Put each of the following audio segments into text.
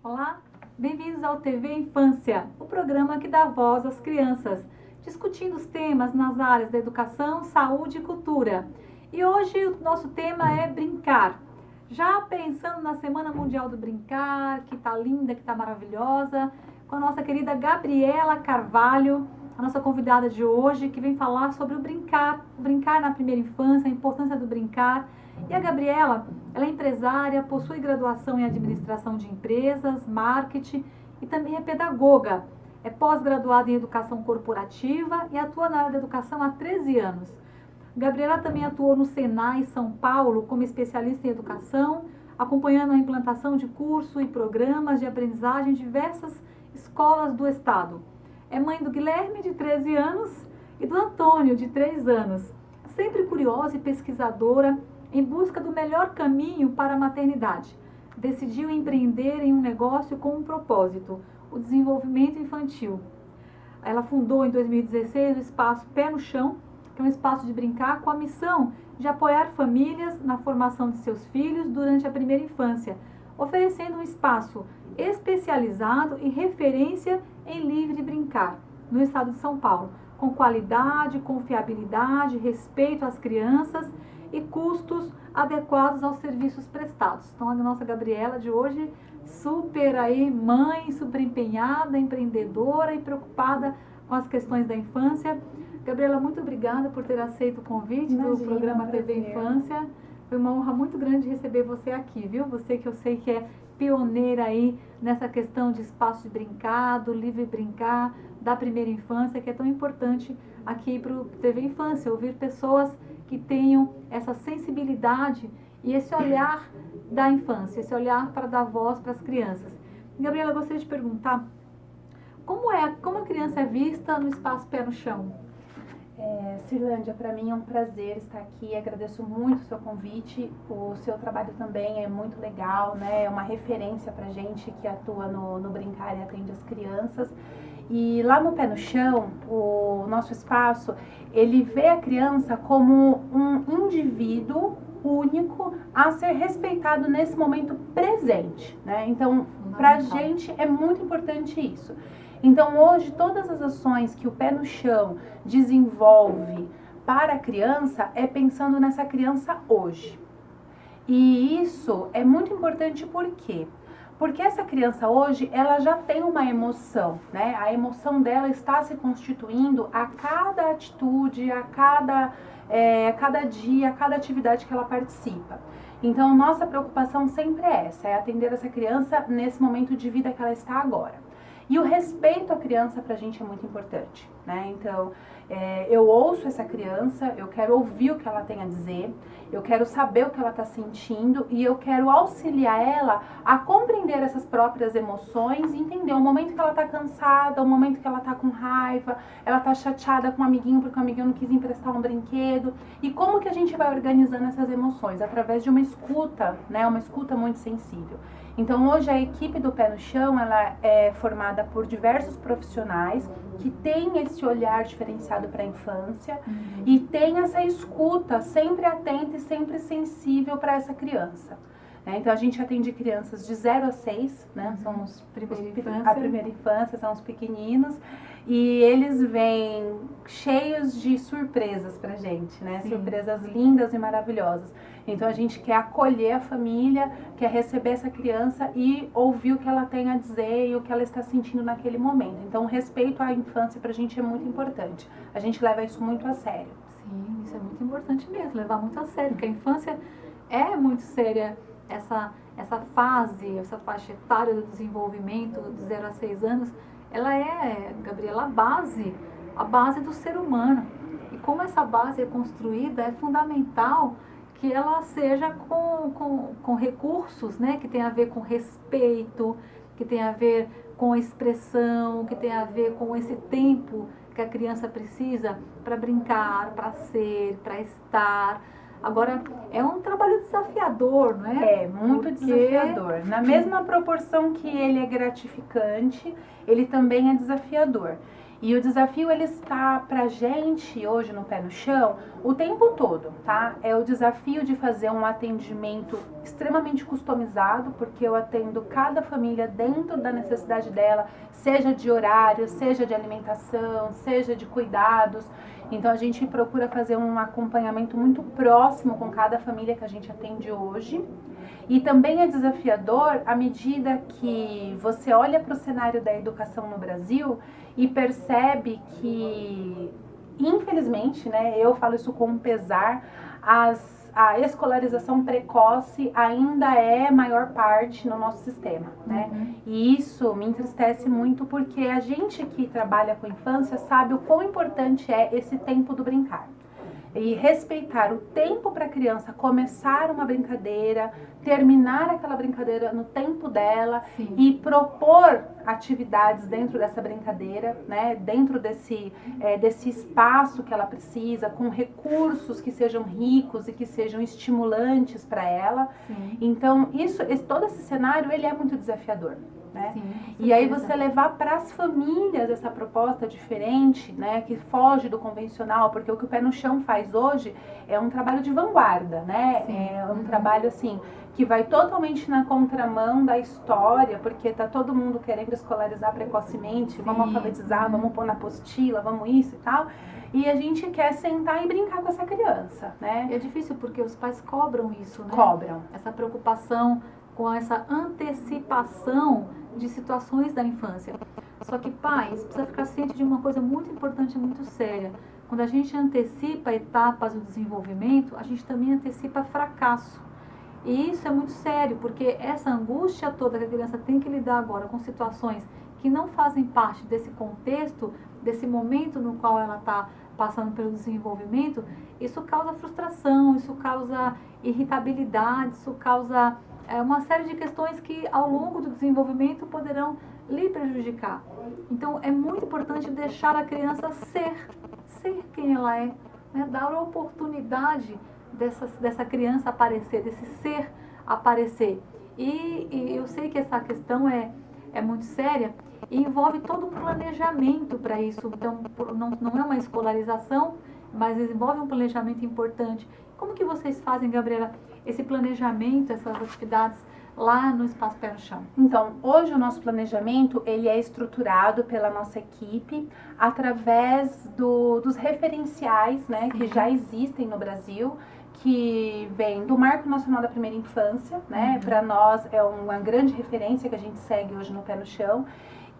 Olá, bem-vindos ao TV Infância, o programa que dá voz às crianças, discutindo os temas nas áreas da educação, saúde e cultura. E hoje o nosso tema é brincar. Já pensando na Semana Mundial do Brincar, que tá linda, que tá maravilhosa, com a nossa querida Gabriela Carvalho, a nossa convidada de hoje, que vem falar sobre o brincar na primeira infância, a importância do brincar. E a Gabriela, ela é empresária, possui graduação em administração de empresas, marketing e também é pedagoga. É pós-graduada em educação corporativa e atua na área da educação há 13 anos. Gabriela também atuou no Senai São Paulo como especialista em educação, acompanhando a implantação de curso e programas de aprendizagem em diversas escolas do estado. É mãe do Guilherme, de 13 anos, e do Antônio, de 3 anos. Sempre curiosa e pesquisadora, em busca do melhor caminho para a maternidade, decidiu empreender em um negócio com um propósito, o desenvolvimento infantil. Ela fundou em 2016 o espaço Pé no Chão, que é um espaço de brincar com a missão de apoiar famílias na formação de seus filhos durante a primeira infância, oferecendo um espaço especializado e referência em livre brincar no estado de São Paulo, com qualidade, confiabilidade, respeito às crianças e custos adequados aos serviços prestados. Então, a nossa Gabriela de hoje, super aí, mãe, super empenhada, empreendedora e preocupada com as questões da infância. Gabriela, muito obrigada por ter aceito o convite do programa TV Infância. Foi uma honra muito grande receber você aqui, viu? Você que eu sei que é pioneira aí nessa questão de espaço de brincar, do livre brincar, da primeira infância, que é tão importante aqui para o TV Infância, ouvir pessoas que tenham essa sensibilidade e esse olhar da infância, esse olhar para dar voz para as crianças. Gabriela, eu gostaria de perguntar, como a criança é vista no espaço Pé no Chão? Cirlândia, para mim é um prazer estar aqui, agradeço muito o seu convite, o seu trabalho também é muito legal, né? É uma referência para gente que atua no brincar e atende as crianças. E lá no Pé no Chão, o nosso espaço, ele vê a criança como um indivíduo único a ser respeitado nesse momento presente, né? Então, para a gente é muito importante isso. Então, hoje, todas as ações que o Pé no Chão desenvolve para a criança é pensando nessa criança hoje. E isso é muito importante por quê? Porque essa criança hoje, ela já tem uma emoção, né? A emoção dela está se constituindo a cada atitude, a cada dia, a cada atividade que ela participa. Então, nossa preocupação sempre é essa, é atender essa criança nesse momento de vida que ela está agora. E o respeito à criança pra gente é muito importante, né? Então, eu ouço essa criança, eu quero ouvir o que ela tem a dizer, eu quero saber o que ela está sentindo e eu quero auxiliar ela a compreender essas próprias emoções e entender o momento que ela está cansada, o momento que ela está com raiva, ela está chateada com o amiguinho porque o amiguinho não quis emprestar um brinquedo. E como que a gente vai organizando essas emoções? Através de uma escuta, né? Uma escuta muito sensível. Então, hoje a equipe do Pé no Chão, ela é formada por diversos profissionais que têm esse olhar diferenciado para a infância e tem essa escuta sempre atenta e sempre sensível para essa criança. Então, a gente atende crianças de 0 a 6, né? São a primeira infância, são os pequeninos. E eles vêm cheios de surpresas pra gente, né? Sim. Surpresas lindas e maravilhosas. Então, a gente quer acolher a família, quer receber essa criança e ouvir o que ela tem a dizer e o que ela está sentindo naquele momento. Então, o respeito à infância pra gente é muito importante. A gente leva isso muito a sério. Sim, isso é muito importante mesmo, levar muito a sério, porque a infância é muito séria. Essa fase, essa faixa etária do desenvolvimento, de 0 a 6 anos, ela é, Gabriela, a base do ser humano. E como essa base é construída, é fundamental que ela seja com recursos, né, que tem a ver com respeito, que tem a ver com expressão, que tem a ver com esse tempo que a criança precisa para brincar, para ser, para estar. Agora, é um trabalho desafiador, não é? É, muito desafiador. Na mesma proporção que ele é gratificante, ele também é desafiador. E o desafio, ele está pra gente, hoje no Pé no Chão, o tempo todo, tá? É o desafio de fazer um atendimento extremamente customizado, porque eu atendo cada família dentro da necessidade dela, seja de horário, seja de alimentação, seja de cuidados. Então a gente procura fazer um acompanhamento muito próximo com cada família que a gente atende hoje. E também é desafiador à medida que você olha para o cenário da educação no Brasil e percebe que, infelizmente, né, eu falo isso com pesar, a escolarização precoce ainda é maior parte no nosso sistema, né? E isso me entristece muito porque a gente que trabalha com infância sabe o quão importante é esse tempo do brincar. E respeitar o tempo para a criança começar uma brincadeira, terminar aquela brincadeira no tempo dela. Sim. E propor atividades dentro dessa brincadeira, né? Dentro desse espaço que ela precisa, com recursos que sejam ricos e que sejam estimulantes para ela. Sim. Então, todo esse cenário ele é muito desafiador. Né? Sim, e aí você levar para as famílias essa proposta diferente, né, que foge do convencional, porque o que o Pé no Chão faz hoje é um trabalho de vanguarda, né? Sim. É um trabalho assim que vai totalmente na contramão da história, porque tá todo mundo querendo escolarizar precocemente. Sim. Vamos alfabetizar, vamos pôr na apostila, vamos isso e tal. E a gente quer sentar e brincar com essa criança, né? É difícil porque os pais cobram isso, né? Cobram. Essa preocupação com essa antecipação de situações da infância. Só que pais, precisa ficar ciente de uma coisa muito importante e muito séria. Quando a gente antecipa etapas do desenvolvimento, a gente também antecipa fracasso. E isso é muito sério, porque essa angústia toda que a criança tem que lidar agora com situações que não fazem parte desse contexto, desse momento no qual ela está passando pelo desenvolvimento, isso causa frustração, isso causa irritabilidade, isso causa uma série de questões que ao longo do desenvolvimento poderão lhe prejudicar. Então é muito importante deixar a criança ser quem ela é, né? Dar a oportunidade dessa criança aparecer, desse ser aparecer. E eu sei que essa questão é muito séria e envolve todo o planejamento para isso. Então não é uma escolarização, mas envolve um planejamento importante. Como que vocês fazem, Gabriela, esse planejamento, essas atividades lá no Espaço Pé no Chão? Então, hoje o nosso planejamento ele é estruturado pela nossa equipe através dos referenciais, né, que já existem no Brasil, que vem do Marco Nacional da Primeira Infância, né? Para nós é uma grande referência que a gente segue hoje no Pé no Chão.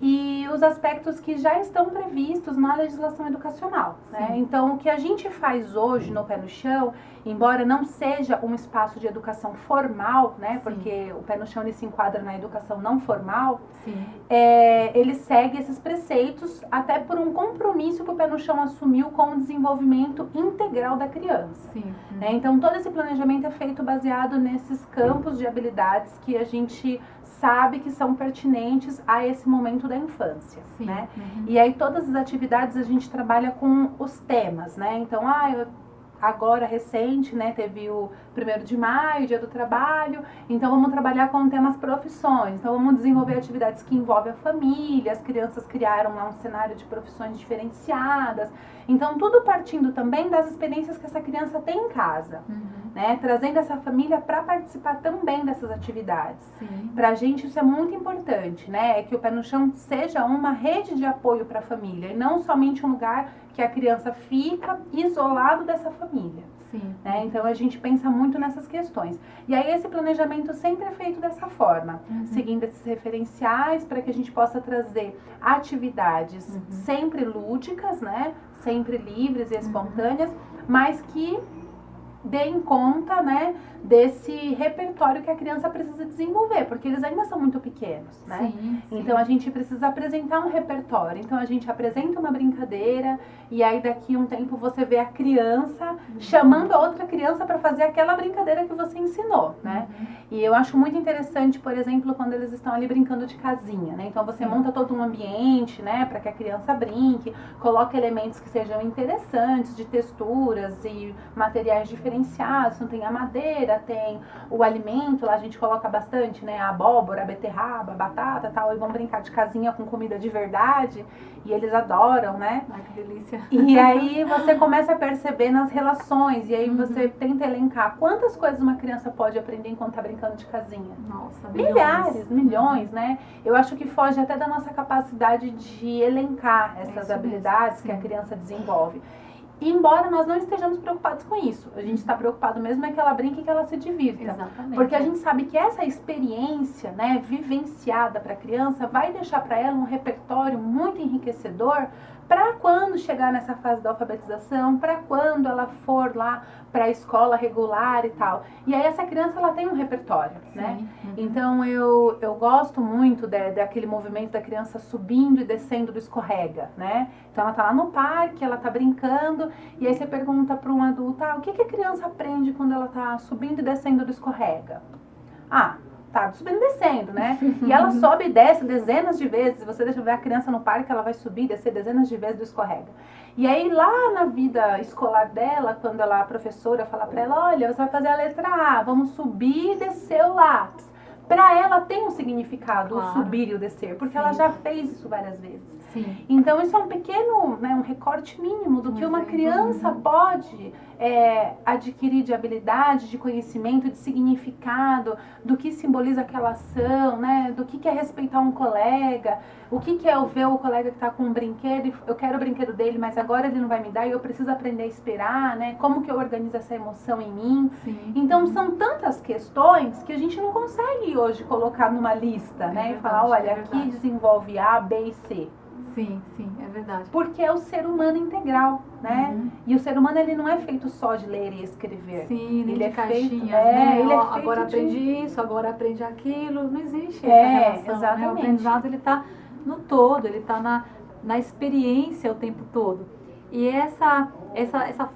E os aspectos que já estão previstos na legislação educacional, né? Então, o que a gente faz hoje no Pé no Chão, embora não seja um espaço de educação formal, né? Sim. Porque o Pé no Chão ele se enquadra na educação não formal, ele segue esses preceitos até por um compromisso que o Pé no Chão assumiu com o desenvolvimento integral da criança. Sim. Né? Então, todo esse planejamento é feito baseado nesses campos de habilidades que a gente sabe que são pertinentes a esse momento da infância, sim, né? E aí todas as atividades a gente trabalha com os temas, né? Então, agora recente, né, teve o 1º de maio, Dia do Trabalho, então vamos trabalhar com temas profissões, então vamos desenvolver atividades que envolvem a família, as crianças criaram lá um cenário de profissões diferenciadas, então tudo partindo também das experiências que essa criança tem em casa, né, trazendo essa família para participar também dessas atividades. Pra gente isso é muito importante, né, é que o Pé no Chão seja uma rede de apoio para a família e não somente um lugar que a criança fica isolado dessa família. Sim. Né? Então a gente pensa muito nessas questões. E aí esse planejamento sempre é feito dessa forma, seguindo esses referenciais para que a gente possa trazer atividades sempre lúdicas, né? Sempre livres e espontâneas, mas que deem conta, né, desse repertório que a criança precisa desenvolver, porque eles ainda são muito pequenos, né? Sim. Então a gente precisa apresentar um repertório. Então a gente apresenta uma brincadeira e aí daqui a um tempo você vê a criança chamando a outra criança para fazer aquela brincadeira que você ensinou, né? E eu acho muito interessante, por exemplo, quando eles estão ali brincando de casinha, né? Então você monta todo um ambiente, né, para que a criança brinque, coloca elementos que sejam interessantes, de texturas e materiais diferentes diferenciados, então tem a madeira, tem o alimento, lá a gente coloca bastante, né, a abóbora, a beterraba, a batata e tal, e vão brincar de casinha com comida de verdade, e eles adoram, né? Ai, que delícia. E aí você começa a perceber nas relações, e aí você tenta elencar quantas coisas uma criança pode aprender enquanto tá brincando de casinha. Nossa, Milhares, milhões, né? Eu acho que foge até da nossa capacidade de elencar essas habilidades que a criança desenvolve. E embora nós não estejamos preocupados com isso, a gente está preocupado mesmo é que ela brinque e que ela se divirta. Exatamente. Porque a gente sabe que essa experiência, né, vivenciada para a criança vai deixar para ela um repertório muito enriquecedor para quando chegar nessa fase da alfabetização, para quando ela for lá para a escola regular e tal. E aí essa criança ela tem um repertório, né? Então eu gosto muito daquele movimento da criança subindo e descendo do escorrega, né? Então ela tá lá no parque, ela tá brincando, e aí você pergunta para um adulto, o que a criança aprende quando ela tá subindo e descendo do escorrega? Tá subindo e descendo, né? E ela sobe e desce dezenas de vezes. Você deixa ver a criança no parque, ela vai subir e descer dezenas de vezes do escorrega. E aí lá na vida escolar dela, quando a professora fala pra ela, olha, você vai fazer a letra A, vamos subir e descer o lápis. Pra ela tem um significado, o subir e o descer, porque ela já fez isso várias vezes. Sim. Então isso é um pequeno, né, um recorte mínimo do que uma criança pode adquirir de habilidade, de conhecimento, de significado, do que simboliza aquela ação, né, do que é respeitar um colega, o que é eu ver o colega que está com um brinquedo e eu quero o brinquedo dele, mas agora ele não vai me dar e eu preciso aprender a esperar, né, como que eu organizo essa emoção em mim. Sim. Então são tantas questões que a gente não consegue hoje colocar numa lista, né, e falar, olha, aqui desenvolve A, B e C. Sim, é verdade. Porque é o ser humano integral, né? E o ser humano, ele não é feito só de ler e escrever. Sim, nem ele de caixinhas, né? Ele agora aprende isso, agora aprende aquilo. Não existe essa relação, exatamente. Né? O aprendizado, ele tá no todo, ele tá na experiência o tempo todo. E essa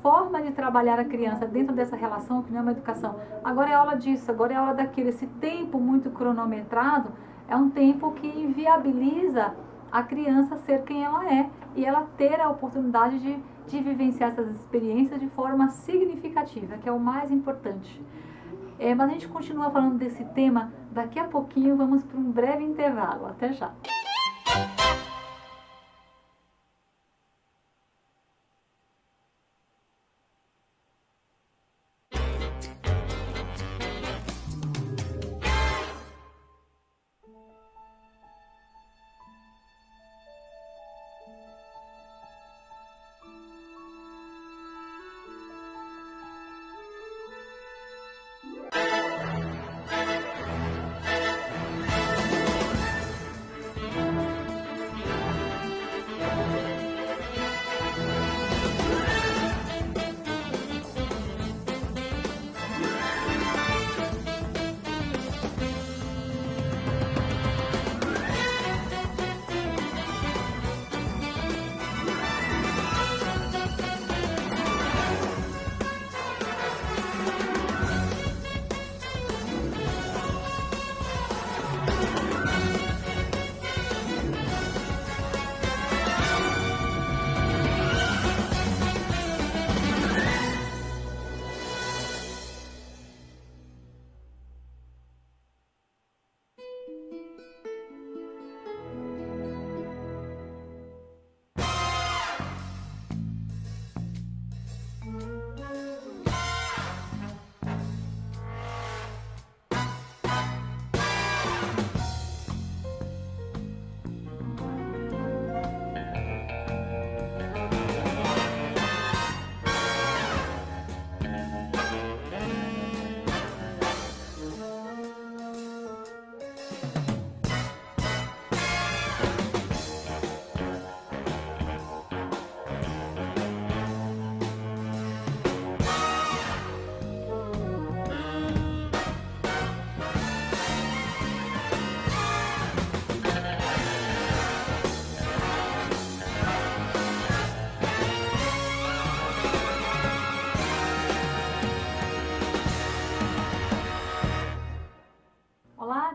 forma de trabalhar a criança dentro dessa relação, que não é uma educação, agora é aula disso, agora é aula daquilo, esse tempo muito cronometrado é um tempo que inviabiliza a criança ser quem ela é e ela ter a oportunidade de vivenciar essas experiências de forma significativa, que é o mais importante. Mas a gente continua falando desse tema, daqui a pouquinho vamos para um breve intervalo. Até já!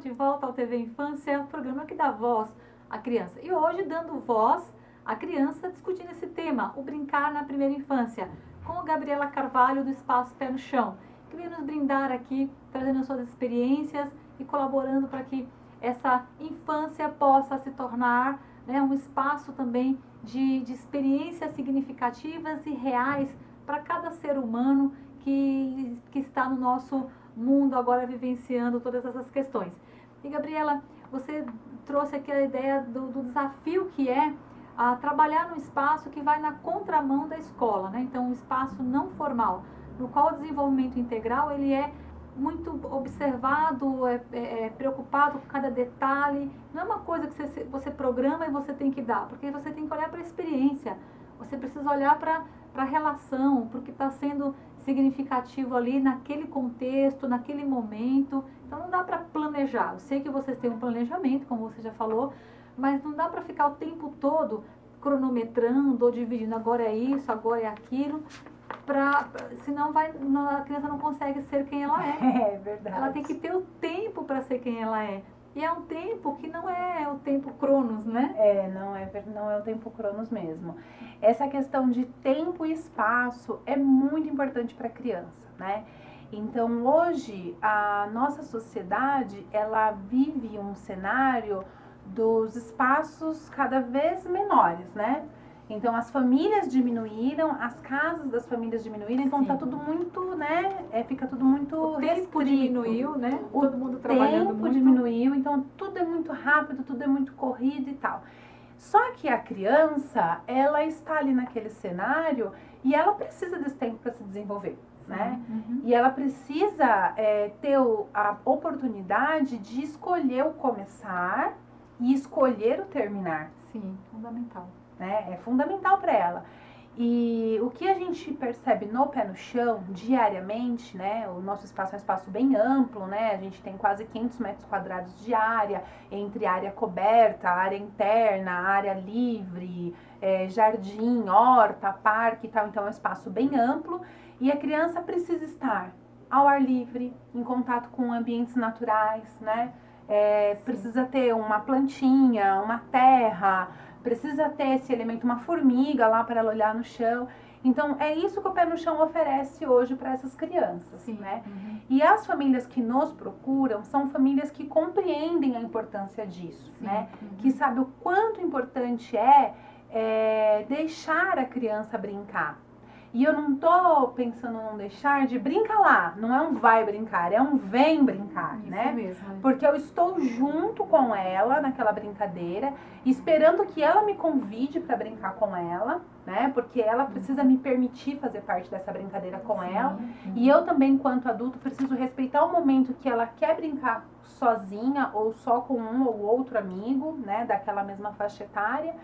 De volta ao TV Infância, o programa que dá voz à criança. E hoje dando voz a criança discutindo esse tema, o brincar na primeira infância, com a Gabriela Carvalho do Espaço Pé no Chão, que veio nos brindar aqui, trazendo suas experiências e colaborando para que essa infância possa se tornar, né, um espaço também de experiências significativas e reais para cada ser humano que está no nosso mundo agora vivenciando todas essas questões. E Gabriela, você trouxe aqui a ideia do desafio que é trabalhar num espaço que vai na contramão da escola, né? Então, um espaço não formal, no qual o desenvolvimento integral ele é muito observado, preocupado com cada detalhe. Não é uma coisa que você programa e você tem que dar, porque você tem que olhar para a experiência, você precisa olhar para a relação, para o que está sendo significativo ali naquele contexto, naquele momento. Então não dá para planejar. Eu sei que vocês têm um planejamento, como você já falou, mas não dá para ficar o tempo todo cronometrando ou dividindo, agora é isso, agora é aquilo, senão a criança não consegue ser quem ela é. É verdade. Ela tem que ter o tempo para ser quem ela é. E é um tempo que não é o tempo Cronos, né? Não é o tempo Cronos mesmo. Essa questão de tempo e espaço é muito importante para a criança, né? Então, hoje, a nossa sociedade, ela vive um cenário dos espaços cada vez menores, né? Então, as famílias diminuíram, as casas das famílias diminuíram, então tá tudo muito, né? Fica tudo muito o tempo restrito. Diminuiu, né? Todo mundo trabalhando muito. O tempo diminuiu, então tudo é muito rápido, tudo é muito corrido e tal. Só que a criança, ela está ali naquele cenário e ela precisa desse tempo para se desenvolver, né? Uhum. E ela precisa ter a oportunidade de escolher o começar e escolher o terminar. Sim, fundamental. Né? É fundamental para ela. E o que a gente percebe no Pé no Chão, diariamente, né? O nosso espaço é um espaço bem amplo, né? A gente tem quase 500 metros quadrados de área, entre área coberta, área interna, área livre, jardim, horta, parque e tal. Então é um espaço bem amplo e a criança precisa estar ao ar livre, em contato com ambientes naturais, né? Precisa ter uma plantinha, uma terra, precisa ter esse elemento, uma formiga lá para ela olhar no chão. Então, é isso que o Pé no Chão oferece hoje para essas crianças, Sim. né? Uhum. E as famílias que nos procuram são famílias que compreendem a importância disso, Sim. né? Uhum. Que sabe o quanto importante deixar a criança brincar. E eu não tô pensando em não deixar de brincar lá, não é um vai brincar, é um vem brincar, Isso né? mesmo. Porque eu estou junto com ela naquela brincadeira, esperando que ela me convide para brincar com ela, né? Porque ela precisa me permitir fazer parte dessa brincadeira com ela. Uhum. E eu também, enquanto adulto, preciso respeitar o momento que ela quer brincar sozinha ou só com um ou outro amigo, né? Daquela mesma faixa etária.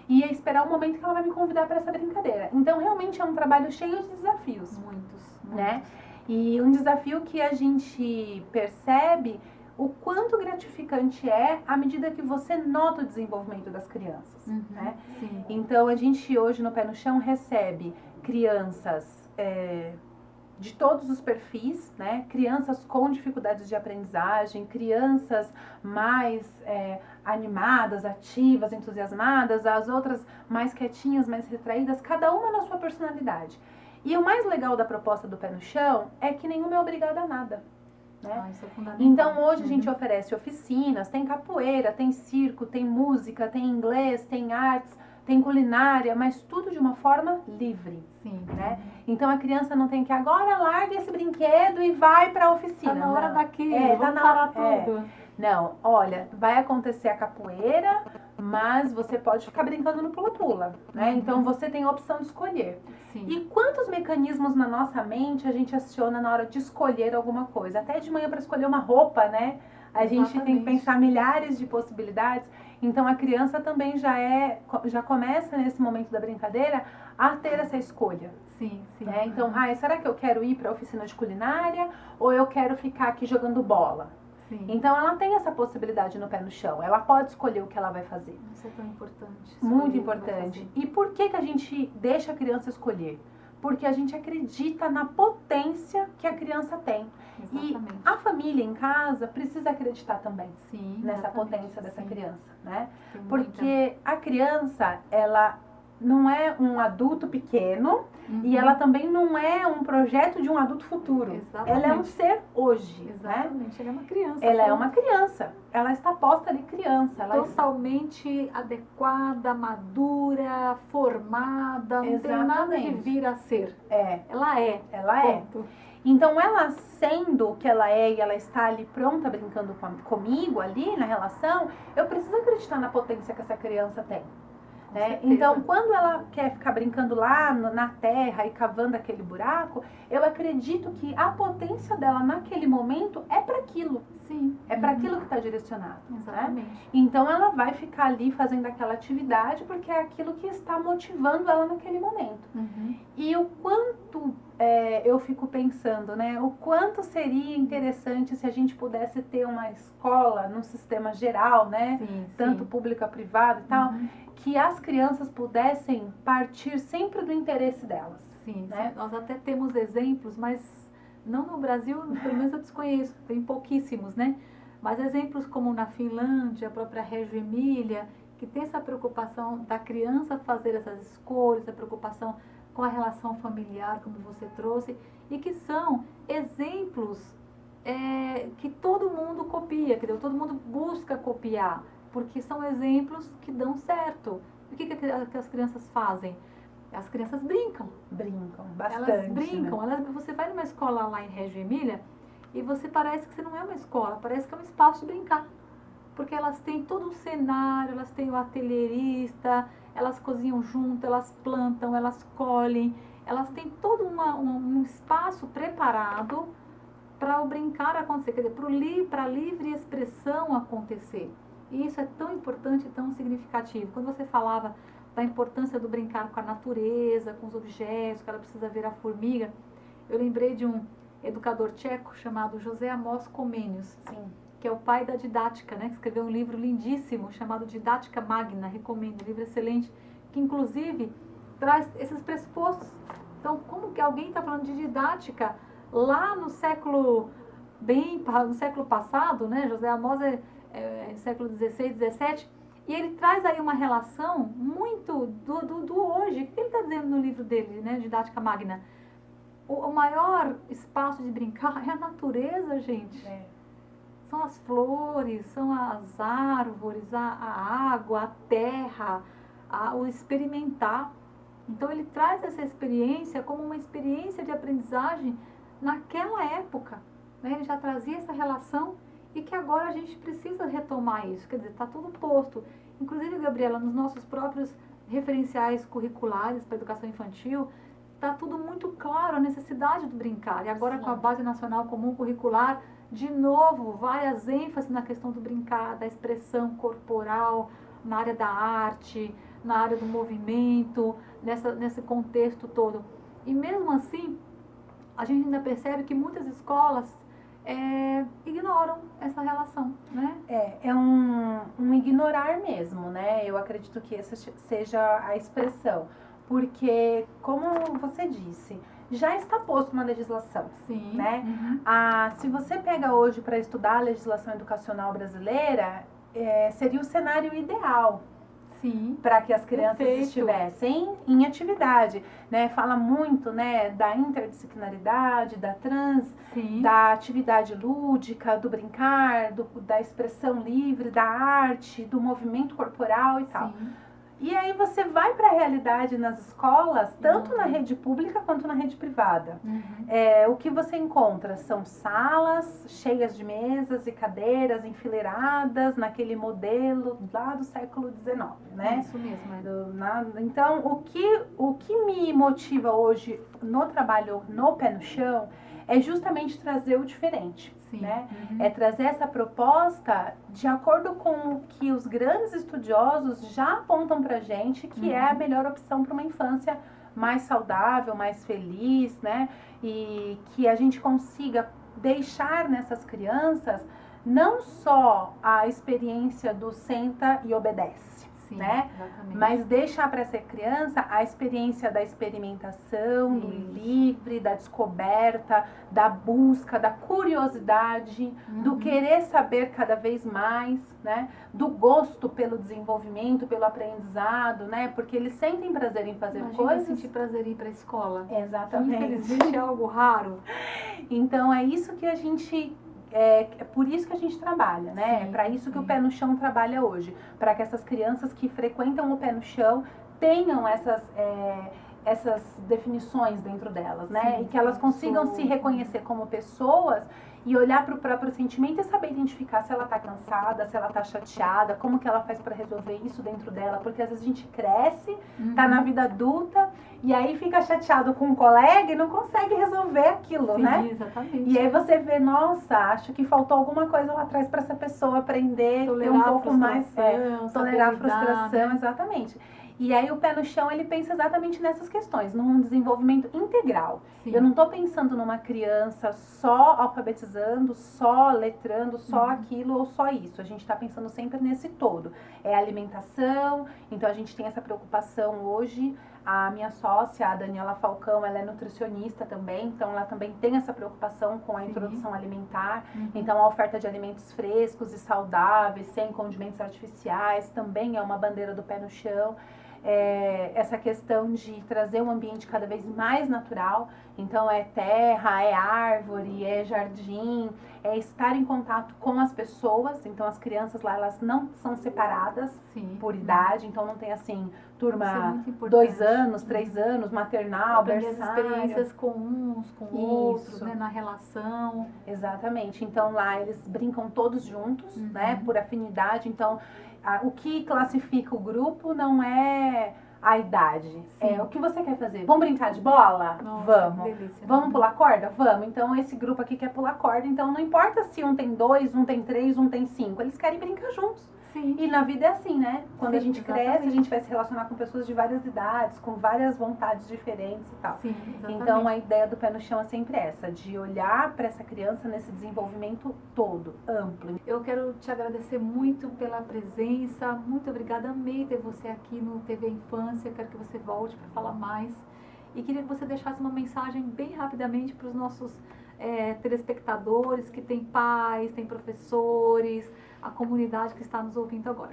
E esperar o momento que ela vai me convidar para essa brincadeira. Então, realmente é um trabalho cheio de desafios. Muitos. Né? E um desafio que a gente percebe o quanto gratificante é à medida que você nota o desenvolvimento das crianças. Uhum. Né? Sim. Então, a gente hoje no Pé no Chão recebe crianças de todos os perfis, né? Crianças com dificuldades de aprendizagem, crianças mais animadas, ativas, entusiasmadas, as outras mais quietinhas, mais retraídas, cada uma na sua personalidade. E o mais legal da proposta do Pé no Chão é que nenhuma é obrigada a nada. Né? Isso é fundamental. Então hoje a gente oferece oficinas, tem capoeira, tem circo, tem música, tem inglês, tem artes, tem culinária, mas tudo de uma forma livre. Sim. Né? Então a criança não tem que agora larga esse brinquedo e vai para a oficina. Tá na hora daquilo, tá na hora tudo. Não, olha, vai acontecer a capoeira, mas você pode ficar brincando no pula-pula, né? Uhum. Então você tem a opção de escolher. Sim. E quantos mecanismos na nossa mente a gente aciona na hora de escolher alguma coisa? Até de manhã para escolher uma roupa, né? A gente tem que pensar milhares de possibilidades. Então a criança também já começa nesse momento da brincadeira a ter essa escolha. Sim, sim. Né? Então, será que eu quero ir para a oficina de culinária ou eu quero ficar aqui jogando bola? Sim. Então ela tem essa possibilidade no Pé no Chão. Ela pode escolher o que ela vai fazer. Isso é tão importante. Muito importante. E por que a gente deixa a criança escolher? porque a gente acredita na potência que a criança tem. Exatamente. E a família em casa precisa acreditar também Sim, nessa exatamente, potência dessa sim. criança, né? Tem Porque a criança, ela não é um adulto pequeno muita... e ela também não é um projeto de um adulto futuro. Exatamente. Ela é um ser hoje, né? Exatamente, ela é uma criança. Ela é uma criança, ela está posta ali criança. Ela totalmente adequada, madura, formada, não tem nada de vir a ser. Ela é. Ponto. Então, ela sendo o que ela é e ela está ali pronta, brincando comigo ali na relação, eu preciso acreditar na potência que essa criança tem. Né? Então, quando ela quer ficar brincando lá na terra e cavando aquele buraco, eu acredito que a potência dela naquele momento é para aquilo. Sim. É para aquilo que está direcionado. Exatamente. Né? Então, ela vai ficar ali fazendo aquela atividade porque é aquilo que está motivando ela naquele momento. E o quanto eu fico pensando, né? O quanto seria interessante se a gente pudesse ter uma escola num sistema geral, né? Sim, tanto pública, privada e tal, que as crianças pudessem partir sempre do interesse delas. Sim, né? Nós até temos exemplos, mas não no Brasil, pelo menos eu desconheço, tem pouquíssimos, né? Mas exemplos como na Finlândia, a própria Reggio Emília, que tem essa preocupação da criança fazer essas escolhas, a preocupação com a relação familiar, como você trouxe, e que são exemplos que todo mundo copia, quer dizer, todo mundo busca copiar, porque são exemplos que dão certo. O que as crianças fazem? As crianças brincam. Brincam, bastante. Elas brincam. Né? Você vai numa escola lá em Reggio Emília e você parece que você não é uma escola, parece que é um espaço de brincar. Porque elas têm todo um cenário, elas têm o atelierista, elas cozinham junto, elas plantam, elas colhem, elas têm todo um espaço preparado para o brincar acontecer, quer dizer, para a livre expressão acontecer. E isso é tão importante, tão significativo. Quando você falava da importância do brincar com a natureza, com os objetos, que ela precisa ver a formiga, eu lembrei de um educador tcheco chamado José Amos Comenius, que é o pai da didática, né? Que escreveu um livro lindíssimo chamado Didática Magna, recomendo, um livro excelente, que inclusive traz esses pressupostos. Então, como que alguém está falando de didática lá no século passado, né? José Amos é século XVI, XVII, e ele traz aí uma relação muito do hoje. O que ele está dizendo no livro dele, né? Didática Magna? O maior espaço de brincar é a natureza, gente. São as flores, são as árvores, a água, a terra, o experimentar. Então ele traz essa experiência como uma experiência de aprendizagem naquela época. Né? Ele já trazia essa relação e que agora a gente precisa retomar isso. Quer dizer, está tudo posto. Inclusive, Gabriela, nos nossos próprios referenciais curriculares para a educação infantil, está tudo muito claro, a necessidade do brincar. E agora com a Base Nacional Comum Curricular, de novo, várias ênfases na questão do brincar, da expressão corporal, na área da arte, na área do movimento, nesse contexto todo. E mesmo assim, a gente ainda percebe que muitas escolas ignoram essa relação, né? É um ignorar mesmo, né? Eu acredito que essa seja a expressão. Porque, como você disse, já está posto na legislação. Sim. Né? Se você pega hoje para estudar a legislação educacional brasileira, seria o cenário ideal. Sim. Para que as crianças estivessem em atividade, né? Fala muito, né, da interdisciplinaridade, da atividade lúdica, do brincar, da expressão livre, da arte, do movimento corporal e tal. E aí você vai para a realidade nas escolas, tanto na rede pública quanto na rede privada. O que você encontra são salas cheias de mesas e cadeiras enfileiradas naquele modelo lá do século XIX, né? Isso mesmo. Então, o que me motiva hoje no trabalho no pé no chão é justamente trazer o diferente. Né? É trazer essa proposta de acordo com o que os grandes estudiosos já apontam pra gente que é a melhor opção para uma infância mais saudável, mais feliz, né? E que a gente consiga deixar nessas crianças não só a experiência do senta e obedece, Sim, né? exatamente. Mas deixar para essa criança a experiência da experimentação, do livre, da descoberta, da busca, da curiosidade, do querer saber cada vez mais, né? Do gosto pelo desenvolvimento, pelo aprendizado, né? Porque eles sentem prazer em fazer coisas. Sentir prazer em ir para a escola. Exatamente. Infelizmente é algo raro. Então é isso que a gente... É por isso que a gente trabalha, né? É para isso que o Pé no Chão trabalha hoje. Para que essas crianças que frequentam o Pé no Chão tenham essas definições dentro delas, né? E que elas consigam se reconhecer como pessoas e olhar para o próprio sentimento e saber identificar se ela está cansada, se ela está chateada, como que ela faz para resolver isso dentro dela. Porque às vezes a gente cresce, tá na vida adulta e aí fica chateado com um colega e não consegue resolver aquilo, né? Exatamente. E aí você vê, nossa, acho que faltou alguma coisa lá atrás para essa pessoa aprender, ter um pouco mais, tolerar a frustração, exatamente. E aí o Pé no Chão, ele pensa exatamente nessas questões, num desenvolvimento integral. Eu não estou pensando numa criança só alfabetizando, só letrando, só aquilo ou só isso. A gente está pensando sempre nesse todo. É alimentação, então a gente tem essa preocupação hoje. A minha sócia, a Daniela Falcão, ela é nutricionista também, então ela também tem essa preocupação com a introdução alimentar. Então a oferta de alimentos frescos e saudáveis, sem condimentos artificiais, também é uma bandeira do Pé no Chão. Essa questão de trazer um ambiente cada vez mais natural, então é terra, é árvore, é jardim, é estar em contato com as pessoas. Então as crianças lá, elas não são separadas por idade, então não tem assim, turma 2 anos, 3 anos, maternal, berçário. As experiências com uns, com outros, né, na relação. Exatamente, então lá eles brincam todos juntos, né, por afinidade. Então o que classifica o grupo não é a idade, é o que você quer fazer. Vamos brincar de bola? Nossa, vamos. Que delícia. Vamos pular corda? Vamos. Então esse grupo aqui quer pular corda, então não importa se um tem 2, um tem 3, um tem 5, eles querem brincar juntos. E na vida é assim, né? Quando a gente cresce, a gente vai se relacionar com pessoas de várias idades, com várias vontades diferentes e tal. Então a ideia do Pé no Chão é sempre essa, de olhar para essa criança nesse desenvolvimento todo, amplo. Eu quero te agradecer muito pela presença, muito obrigada, amei ter você aqui no TV Infância, quero que você volte para falar mais. E queria que você deixasse uma mensagem bem rapidamente para os nossos telespectadores, que tem pais, tem professores, a comunidade que está nos ouvindo agora.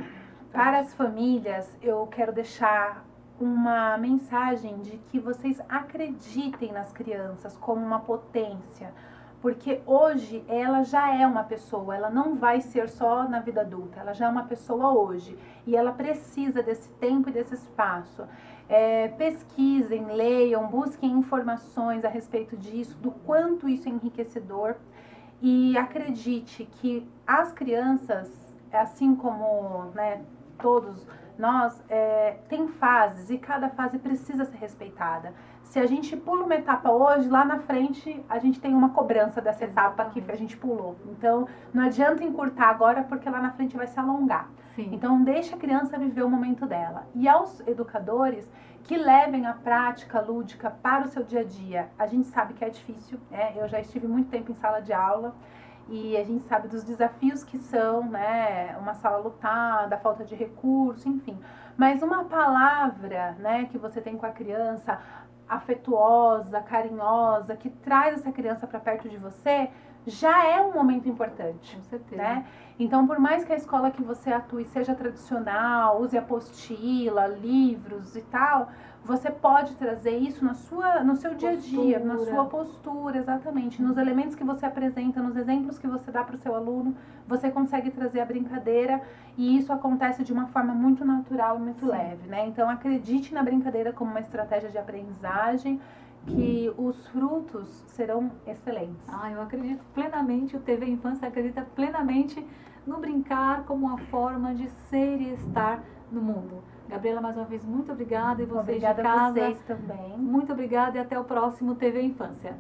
Para as famílias, eu quero deixar uma mensagem de que vocês acreditem nas crianças como uma potência, porque hoje ela já é uma pessoa, ela não vai ser só na vida adulta, ela já é uma pessoa hoje e ela precisa desse tempo e desse espaço. Pesquisem, leiam, busquem informações a respeito disso, do quanto isso é enriquecedor, e acredite que as crianças, assim como, né, todos nós, tem fases e cada fase precisa ser respeitada. Se a gente pula uma etapa hoje, lá na frente a gente tem uma cobrança dessa etapa que a gente pulou. Então não adianta encurtar agora, porque lá na frente vai se alongar. Então deixa a criança viver o momento dela. E aos educadores, que levem a prática lúdica para o seu dia a dia. A gente sabe que é difícil, eu já estive muito tempo em sala de aula e a gente sabe dos desafios que são, né, uma sala lotada, a falta de recurso, enfim. Mas uma palavra, né, que você tem com a criança, afetuosa, carinhosa, que traz essa criança para perto de você, já é um momento importante. Com certeza. Né? Então, por mais que a escola que você atue seja tradicional, use apostila, livros e tal, você pode trazer isso no seu dia a dia, na sua postura, exatamente. Nos elementos que você apresenta, nos exemplos que você dá para o seu aluno, você consegue trazer a brincadeira e isso acontece de uma forma muito natural e muito leve, né? Então, acredite na brincadeira como uma estratégia de aprendizagem, que os frutos serão excelentes. Eu acredito plenamente, o TV Infância acredita plenamente no brincar como uma forma de ser e estar no mundo. Gabriela, mais uma vez, muito obrigada. E vocês de casa, obrigada a vocês também. Muito obrigada e até o próximo TV Infância.